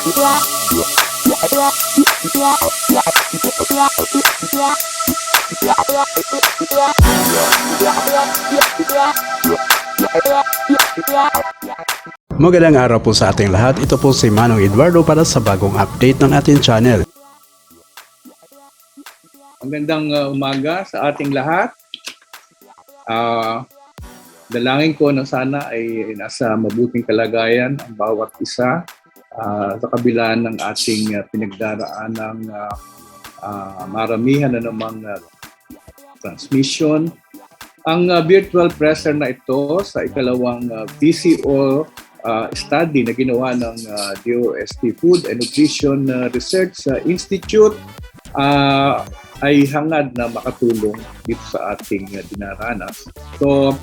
Magandang araw po sa ating lahat. Ito po si Manong Eduardo para sa bagong update ng ating channel. Magandang umaga sa ating lahat. Dalangin ko na sana ay nasa mabuting kalagayan ang bawat isa sa kabila ng ating pinagdaraan ng maramihan na namang transmission. Ang virtual presser na ito sa ikalawang VCO study na ginawa ng DOST Food and Nutrition Research Institute ay hangad na makatulong dito sa ating dinaranas. So,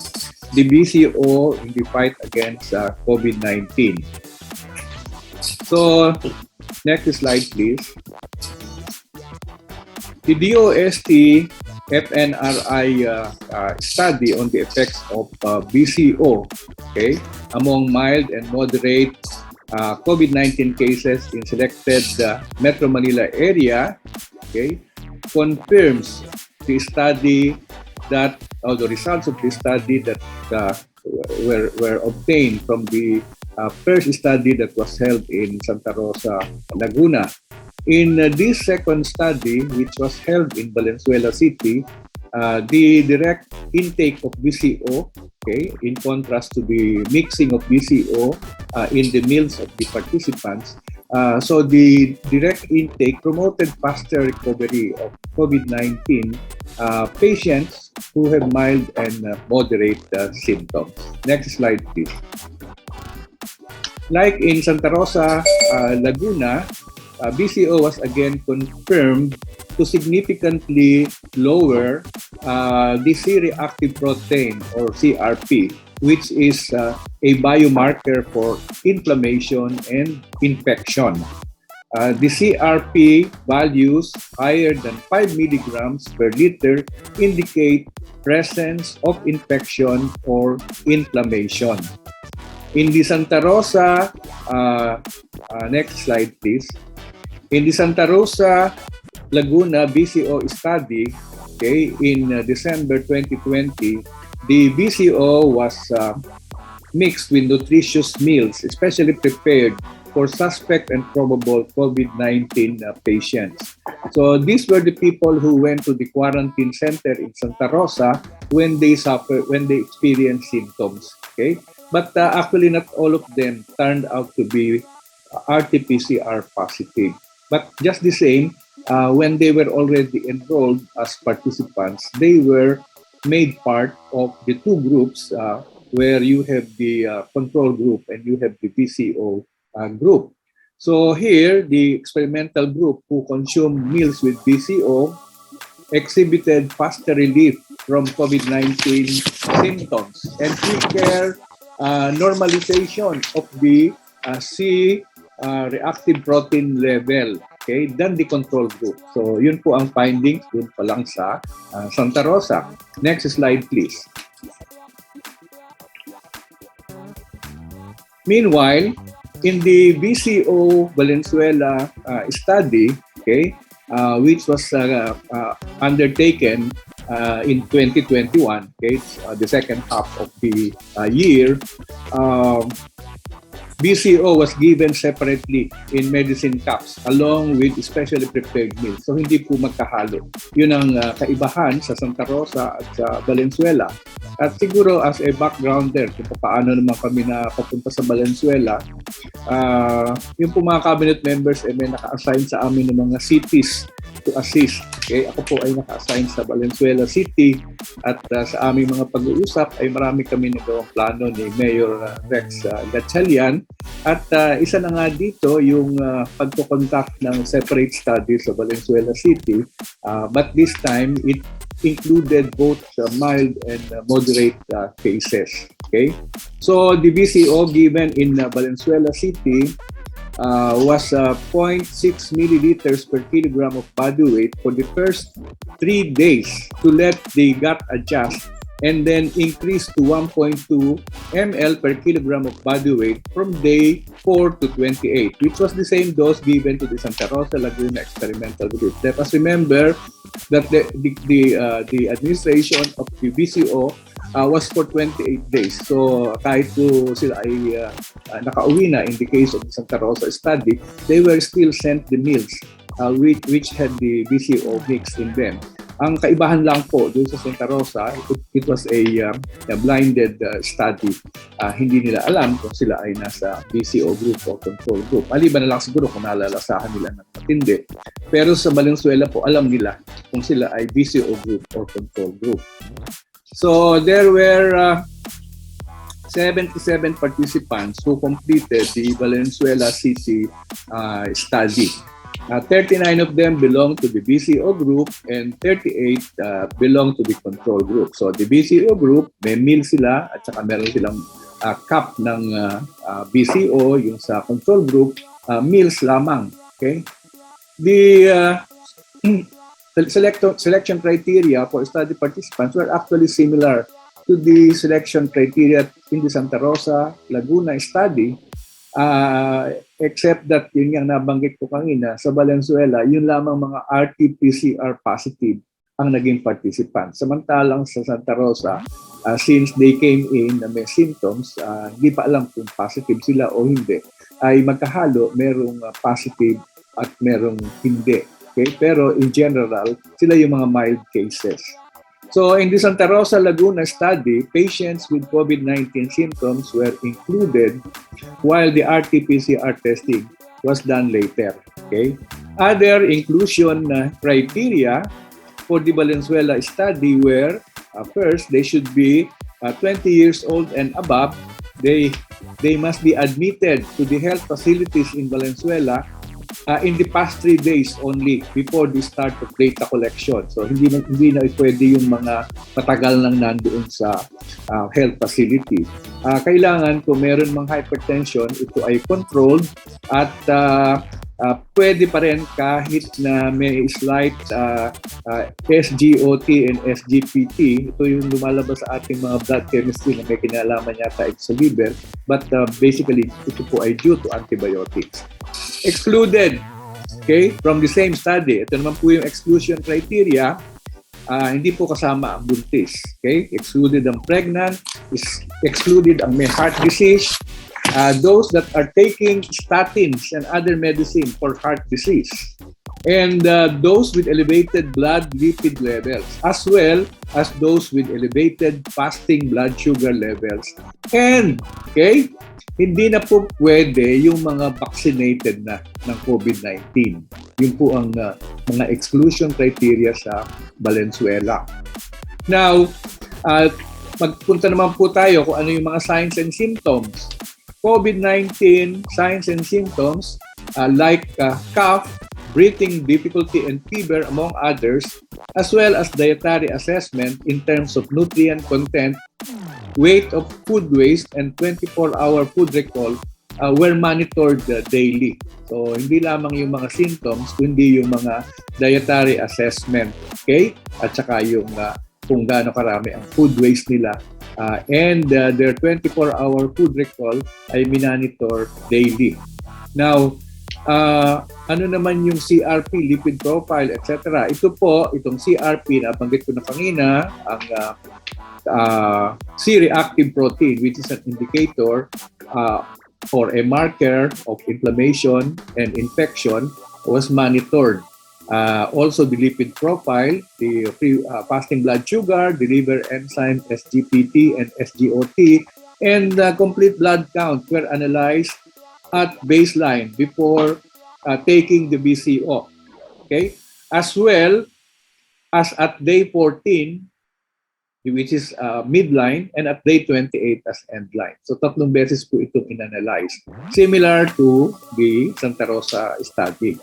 the VCO in the fight against COVID-19. So, next slide please. The DOST FNRI study on the effects of VCO, okay, among mild and moderate COVID-19 cases in selected Metro Manila area, okay, confirms the study that, or the results of the study that were obtained from the first study that was held in Santa Rosa, Laguna. In this second study, which was held in Valenzuela City, the direct intake of VCO, okay, in contrast to the mixing of VCO in the meals of the participants, so the direct intake promoted faster recovery of COVID-19 patients who have mild and moderate symptoms. Next slide, please. Like in Santa Rosa, Laguna, VCO was again confirmed to significantly lower the C-reactive protein or CRP, which is a biomarker for inflammation and infection. The CRP values higher than 5 milligrams per liter indicate presence of infection or inflammation. In the Santa Rosa, next slide please. In the Santa Rosa Laguna VCO study, okay, in December 2020, the VCO was mixed with nutritious meals, especially prepared for suspect and probable COVID-19 patients. So these were the people who went to the quarantine center in Santa Rosa when they experienced symptoms. Okay, but actually not all of them turned out to be RT-PCR positive. But just the same, when they were already enrolled as participants, they were made part of the two groups where you have the control group and you have the VCO group. So here, the experimental group who consumed meals with VCO exhibited faster relief from COVID-19 symptoms and quicker normalization of the C-reactive protein level, okay, than the control group. So yun po ang findings dun pa lang sa Santa Rosa. Next slide please. Meanwhile, in the VCO Valenzuela study, okay, which was undertaken in 2021, okay, the second half of the year, VCO was given separately in medicine cups along with specially prepared meals. So hindi po magkahalo. Yun ang kaibahan sa Santa Rosa at sa Valenzuela. At siguro as a backgrounder kung paano naman kami na papunta sa Valenzuela, yung po mga cabinet members ay may naka-assign sa amin ng mga cities to assist. Okay, ako po ay naka-assign sa Valenzuela City at sa aming mga pag-uusap ay marami kami nagawang plano ni Mayor Rex Gatchalian at isa na nga dito yung pagko-conduct ng separate study sa Valenzuela City, but this time it included both mild and moderate cases. Okay, so the VCO given in Valenzuela City was 0.6 milliliters per kilogram of body weight for the first 3 days to let the gut adjust and then increased to 1.2 ml per kilogram of body weight from day 4 to 28, which was the same dose given to the Santa Rosa Laguna experimental group. Let us remember that the administration of the VCO was for 28 days. So kahit po sila ay nakauwi na in the case of the Santa Rosa study, they were still sent the meals which had the VCO mix in them. Ang kaibahan lang po doon sa Santa Rosa, it was a blinded study. Hindi nila alam kung sila ay nasa VCO group o control group. Maliban na lang siguro kung nalalasahan nila ng matindi. Pero sa Valenzuela po, alam nila kung sila ay VCO group or control group. So there were 77 participants who completed the Valenzuela City study. 39 of them belong to the VCO group and 38 belong to the control group. So the VCO group, may meal sila at saka meron silang cup ng VCO. Yung sa control group, meals lamang. Okay? The selection criteria for study participants were actually similar to the selection criteria in the Santa Rosa Laguna study. Except that yun nga nabanggit ko kanina, sa Valenzuela, yun lamang mga RT-PCR positive ang naging participant. Samantalang sa Santa Rosa, since they came in na may symptoms, hindi pa alam kung positive sila o hindi, ay magkahalo, merong positive at merong hindi. Okay? Pero in general, sila yung mga mild cases. So in the Santa Rosa Laguna study, patients with COVID-19 symptoms were included while the RT-PCR testing was done later. Okay? Other inclusion criteria for the Valenzuela study were, first, they should be 20 years old and above. They must be admitted to the health facilities in Valenzuela in the past 3 days only before the start of data collection. So hindi na pwede yung mga matagal nang nandoon sa health facility. Kailangan kung meron mang hypertension, ito ay controlled at pwede pa rin kahit na may slight SGOT and SGPT. Ito yung lumalabas sa ating mga blood chemistry na may kinalaman yata sa liver. But basically, ito po ay due to antibiotics. Excluded, okay, from the same study. Ito naman po yung exclusion criteria. Hindi po kasama ang buntis. Okay? Excluded ang pregnant, excluded ang may heart disease, those that are taking statins and other medicine for heart disease, and those with elevated blood lipid levels, as well as those with elevated fasting blood sugar levels. And, okay, hindi na po pwede yung mga vaccinated na ng COVID-19. Yun po ang mga exclusion criteria sa Valenzuela. Now, magpunta naman po tayo kung ano yung mga signs and symptoms. COVID-19 signs and symptoms like cough, breathing difficulty, and fever, among others, as well as dietary assessment in terms of nutrient content, weight of food waste, and 24-hour food recall were monitored daily. So, hindi lamang yung mga symptoms, kundi yung mga dietary assessment, okay? At saka yung kung gaano karami ang food waste nila. And their 24-hour food recall ay minonitor daily. Now, ano naman yung CRP, lipid profile, etc. Ito po, itong CRP, nabanggit ko na kanina, ang C-reactive protein, which is an indicator or a marker of inflammation and infection, was monitored. Also, the lipid profile, the fasting blood sugar, the liver enzyme SGPT and SGOT, and the complete blood count were analyzed at baseline before taking the VCO. Okay? As well as at day 14, which is midline, and at day 28 as endline. So, 3 beses po itong inanalyze. Similar to the Santa Rosa study.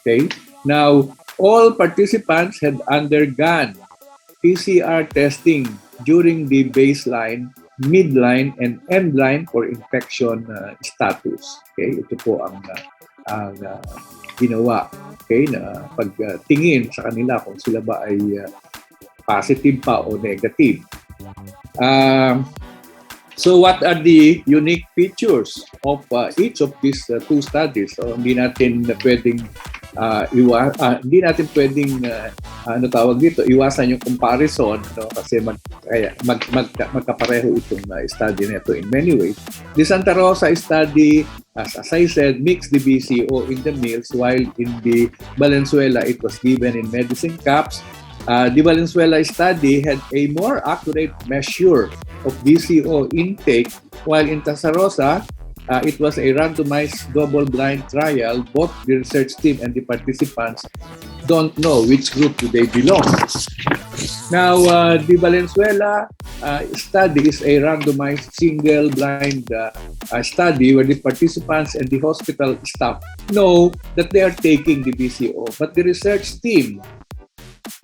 Okay? Now, all participants had undergone PCR testing during the baseline, midline, and endline for infection status. Okay? Ito po ang ginawa. Okay? Na pagtingin sa kanila kung sila ba ay positive pa o negative. So what are the unique features of each of these two studies? So hindi natin pwedeng iwasan yung comparison, no? Kasi magkapareho itong study nito in many ways. The Santa Rosa study, as I said, mixed the VCO in the meals, while in the Valenzuela it was given in medicine caps. The Valenzuela study had a more accurate measure of VCO intake, while in Santa Rosa, it was a randomized double-blind trial. Both the research team and the participants don't know which group do they belong. Now, the Valenzuela study is a randomized single-blind study where the participants and the hospital staff know that they are taking the VCO, but the research team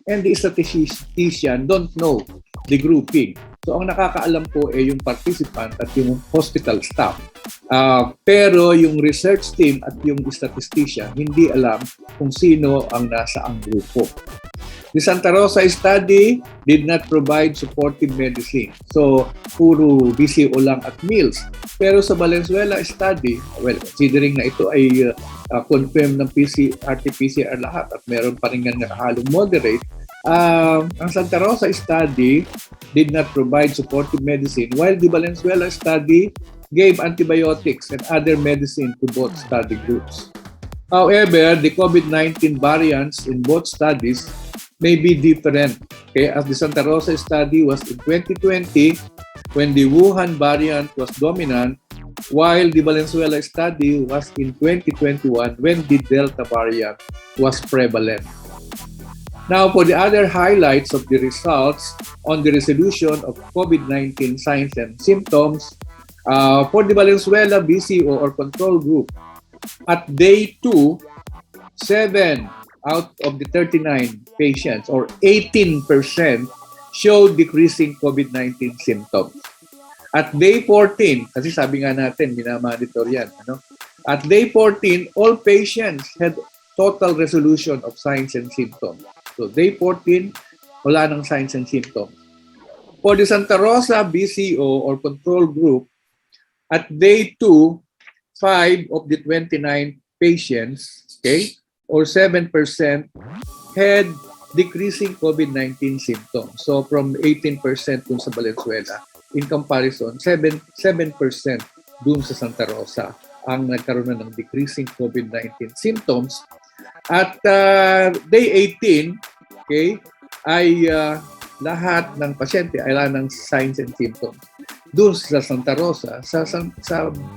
and the statistician don't know the grouping. So, ang nakakaalam po ay yung participant at yung hospital staff. Pero yung research team at yung statistician hindi alam kung sino ang nasa ang grupo. The Santa Rosa study did not provide supportive medicine. So, puro VCO lang at meals. Pero sa Valenzuela study, well, considering na ito ay confirmed ng RT-PCR lahat at meron pa rin nga nakahalong moderate, ang Santa Rosa study did not provide supportive medicine, while the Valenzuela study gave antibiotics and other medicine to both study groups. However, the COVID-19 variants in both studies may be different. Okay? As the Santa Rosa study was in 2020, when the Wuhan variant was dominant, while the Valenzuela study was in 2021, when the Delta variant was prevalent. Now, for the other highlights of the results on the resolution of COVID-19 signs and symptoms, for the Valenzuela VCO or control group, at day 2, 7 out of the 39 patients or 18% showed decreasing COVID-19 symptoms. At day 14, kasi sabi nga natin, minamonitor yan, ano? At day 14, all patients had total resolution of signs and symptoms. So, day 14, wala nang signs and symptoms. For the Santa Rosa VCO or control group, at day 2, 5 of the 29 patients, okay, or 7% had decreasing COVID-19 symptoms. So, from 18% dun sa Valenzuela, in comparison, 7% dun sa Santa Rosa ang nagkaroon ng decreasing COVID-19 symptoms. At day 18, okay, ay lahat ng pasyente ay wala ng signs and symptoms. Doon sa Santa Rosa, sa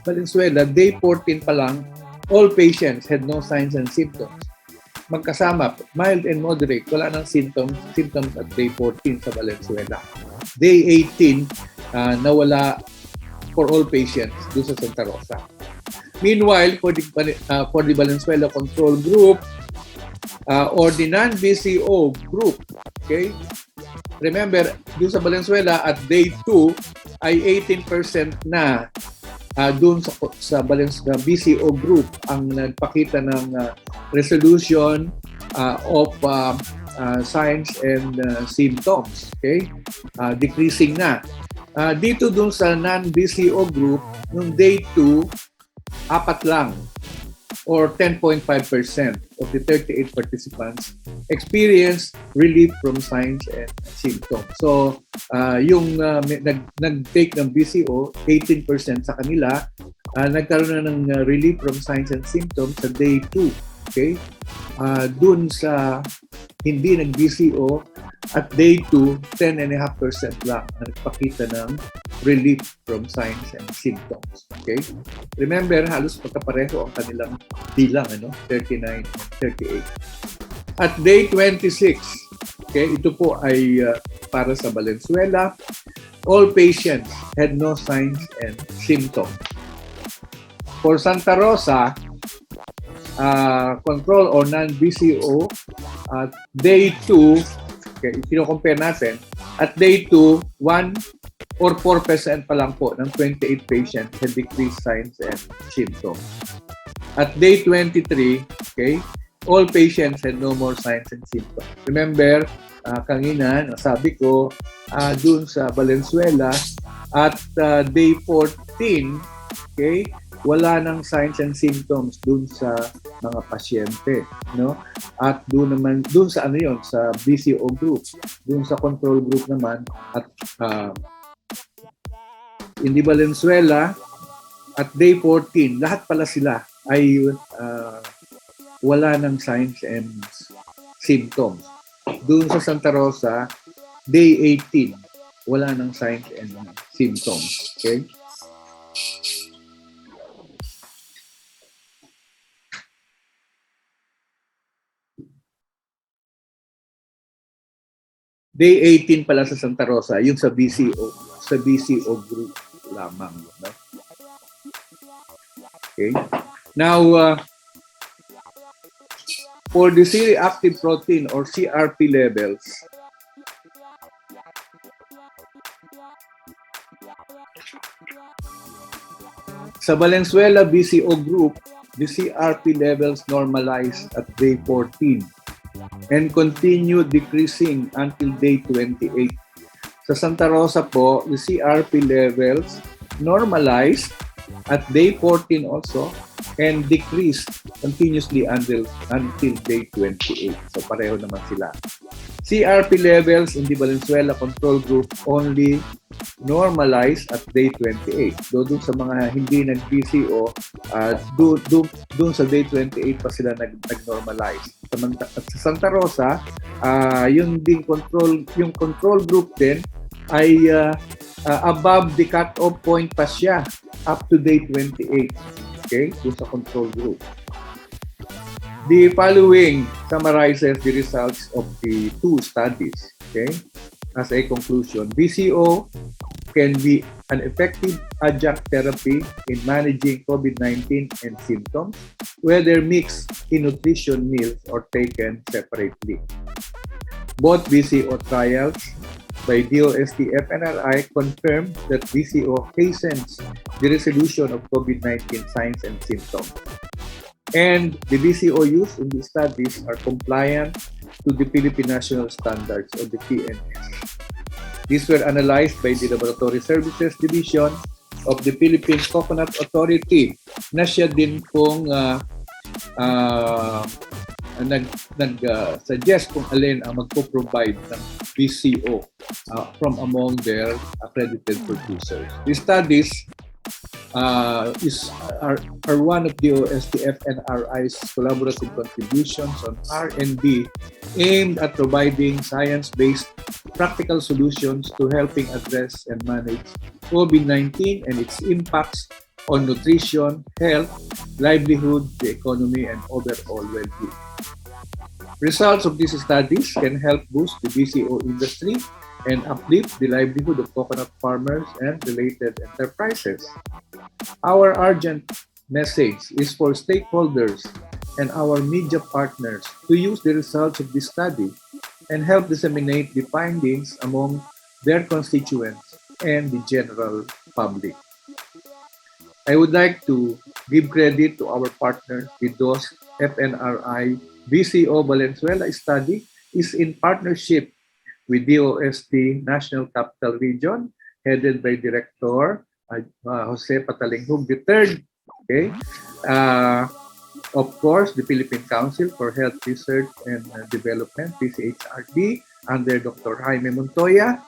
Valenzuela, day 14 pa lang, all patients had no signs and symptoms. Magkasama, mild and moderate, wala ng symptoms at day 14 sa Valenzuela. Day 18, nawala for all patients doon sa Santa Rosa. Meanwhile, for the Valenzuela control group or the non-VCO group, okay? Remember, doon sa Valenzuela at day 2 ay 18% na doon sa VCO group ang nagpakita ng resolution of signs and symptoms, okay? Decreasing na. Dito doon sa non-VCO group, nung day 2, 4 lang or 10.5% of the 38 participants experienced relief from signs and symptoms. So, yung nag-take ng VCO, 18% sa kanila, nagkaroon na ng relief from signs and symptoms sa day 2. Okay? Dun sa hindi nag-VCO, at day 2, 10.5% lang ang nagpakita ng relief from signs and symptoms. Okay? Remember, halos pagkapareho ang kanilang bilang, 39 and 38. At day 26, okay, ito po ay para sa Valenzuela, all patients had no signs and symptoms. For Santa Rosa, control or non-VCO, at day 2, okay, kino-compare natin, at day 2, 1 or 4% pa lang po ng 28 patients had decreased signs and symptoms. At day 23, okay, all patients had no more signs and symptoms. Remember, kanina, sabi ko, dun sa Valenzuela at day 14, okay, wala nang signs and symptoms dun sa mga pasyente, no? At dun sa ano yon, sa VCO group, dun sa control group naman at in the Valenzuela at day 14, lahat pala sila ay wala ng signs and symptoms. Doon sa Santa Rosa, day 18, wala ng signs and symptoms. Okay? Day 18 pala sa Santa Rosa, yung sa VCO group lamang. No? Okay? Now, for the C-reactive protein or CRP levels, sa Valenzuela VCO group, the CRP levels normalized at day 14 and continue decreasing until day 28. Sa Santa Rosa po, the CRP levels normalized at day 14 also and decreased continuously until day 28. So pareho naman sila. CRP levels in the Valenzuela control group only normalized at day 28. Doon sa mga hindi nag-VCO, doon sa day 28 pa sila nag-normalize. At sa Santa Rosa, yung control group din ay above the cut-off point pa siya up to day 28. Okay? Doon sa control group. The following summarizes the results of the two studies. Okay? As a conclusion, VCO can be an effective adjunct therapy in managing COVID-19 and symptoms, whether mixed in nutrition meals or taken separately. Both VCO trials by DOST FNRI confirmed that VCO hastens the resolution of COVID-19 signs and symptoms. And the VCO used in these studies are compliant to the Philippine National Standards or the PNS. These were analyzed by the Laboratory Services Division of the Philippine Coconut Authority na siya din pong nag-suggest kung alin ang magpo-provide ng VCO from among their accredited producers. These studies are one of the OSTF and RI's collaborative contributions on R&D aimed at providing science-based practical solutions to helping address and manage COVID-19 and its impacts on nutrition, health, livelihood, the economy, and overall well-being. Results of these studies can help boost the VCO industry and uplift the livelihood of coconut farmers and related enterprises. Our urgent message is for stakeholders and our media partners to use the results of this study and help disseminate the findings among their constituents and the general public. I would like to give credit to our partner, the DOST FNRI VCO Valenzuela study is in partnership with DOST National Capital Region, headed by Director Jose Patalinghug III. Okay. Of course, the Philippine Council for Health Research and Development, PCHRD, under Dr. Jaime Montoya.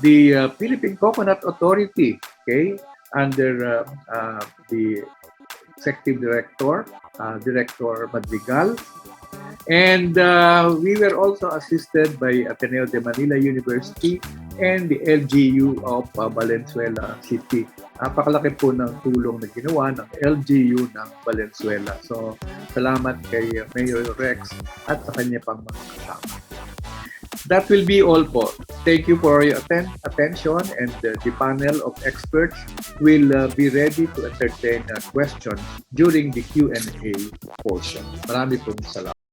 The Philippine Coconut Authority, okay, under the Executive Director, Director Madrigal. And we were also assisted by Ateneo de Manila University and the LGU of Valenzuela City. Napakalaki po ng tulong na ginawa ng LGU ng Valenzuela. So, salamat kay Mayor Rex at sa kanya pang mga kasama. That will be all po. Thank you for your attention, and the panel of experts will be ready to entertain questions during the Q&A portion. Marami pong salamat.